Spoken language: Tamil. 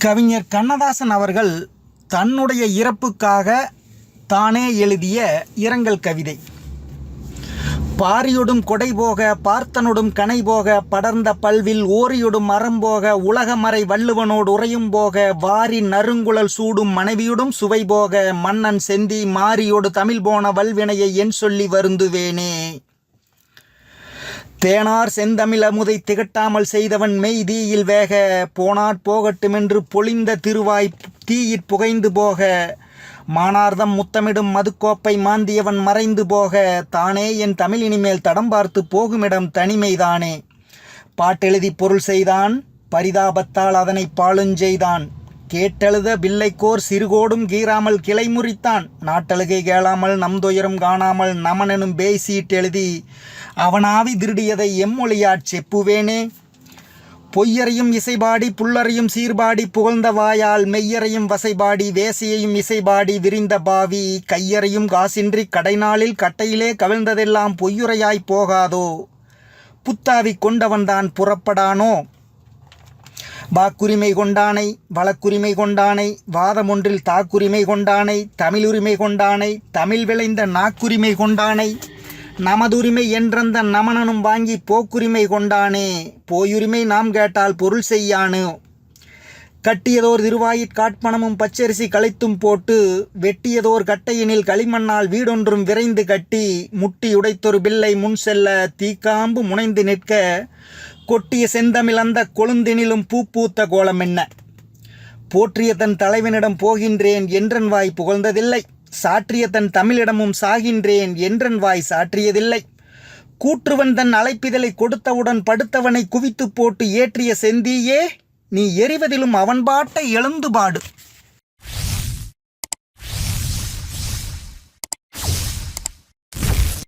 கவிஞர் கண்ணதாசன் அவர்கள் தன்னுடைய இறப்புக்காக தானே எழுதிய இரங்கல் கவிதை. பாரியொடும் கொடை போக பார்த்தனொடும் கனை போக படர்ந்த பல்வில் ஓரியொடும் மரம் போக உலகமறை வள்ளுவனோடு உறையும் போக வாரி நறுங்குழல் சூடும் மனைவியுடும் சுவை போக மன்னன் செந்தி மாரியோடு தமிழ் போன வல்வினையை என் சொல்லி வருந்துவேனே. தேனார் செந்தமிழ் அமுதை திகட்டாமல் செய்தவன் மெய் தீயில் வேக போனாற் போகட்டுமென்று பொழிந்த திருவாய் தீயிற் புகைந்து போக மானார்தம் முத்தமிடும் மதுக்கோப்பை மாந்தியவன் மறைந்து போக தானே என் தமிழ் இனிமேல் தடம் பார்த்து போகுமிடம் தனிமைதானே. பாட்டெழுதி பொருள் செய்தான் பரிதாபத்தால் அதனை பாழுஞ்செய்தான் கேட்டெழுத பிள்ளைக்கோர் சிறுகோடும் கீறாமல் கிளை முறித்தான் நாட்டழுகை கேளாமல் நம் துயரும் காணாமல் நமனெனும் பேய் சீட்டெழுதி அவனாவி திருடியதை எம்மொழியாற் செப்புவேனே. பொய்யரையும் இசைபாடி புல்லறையும் சீர்பாடி புகழ்ந்த வாயால் மெய்யரையும் வசைபாடி வேசியையும் இசைபாடி விரிந்த பாவி கையறையும் காசின்றி கடைநாளில் கட்டையிலே கவிழ்ந்ததெல்லாம் பொய்யுரையாய் போகாதோ. புத்தாவி கொண்டவன்தான் புறப்படானோ. வாக்குரிமை கொண்டானை வழக்குரிமை கொண்டானை வாதமொன்றில் தாக்குரிமை கொண்டானை தமிழுரிமை கொண்டானை தமிழ் விளைந்த நாக்குரிமை கொண்டானை நமதுரிமை என்றந்த நமனனும் வாங்கி போக்குரிமை கொண்டானே. போயுரிமை நாம் கேட்டால் பொருள் செய்யானு. கட்டியதோர் திருவாயிற் காட்பணமும் பச்சரிசி களைத்தும் போட்டு வெட்டியதோர் கட்டையினில் களிமண்ணால் வீடொன்றும் விரைந்து கட்டி முட்டி உடைத்தொரு பிள்ளை முன் செல்ல தீக்காம்பு முனைந்து நிற்க கொட்டிய செந்தமிழ் அந்த கொழுந்தினிலும் பூத்த கோலம் என்ன. போற்றிய தன் தலைவனிடம் போகின்றேன் என்றன் வாய் புகழ்ந்ததில்லை சாற்றிய தன் தமிழிடமும் சாகின்றேன் என்றன் வாய் சாற்றியதில்லை. கூற்றுவன் தன் அழைப்பிதழை கொடுத்தவுடன் படுத்தவனை குவித்து போட்டு ஏற்றிய செந்தியே நீ எறிவதிலும் அவன் பாட்டை எழுந்து பாடு.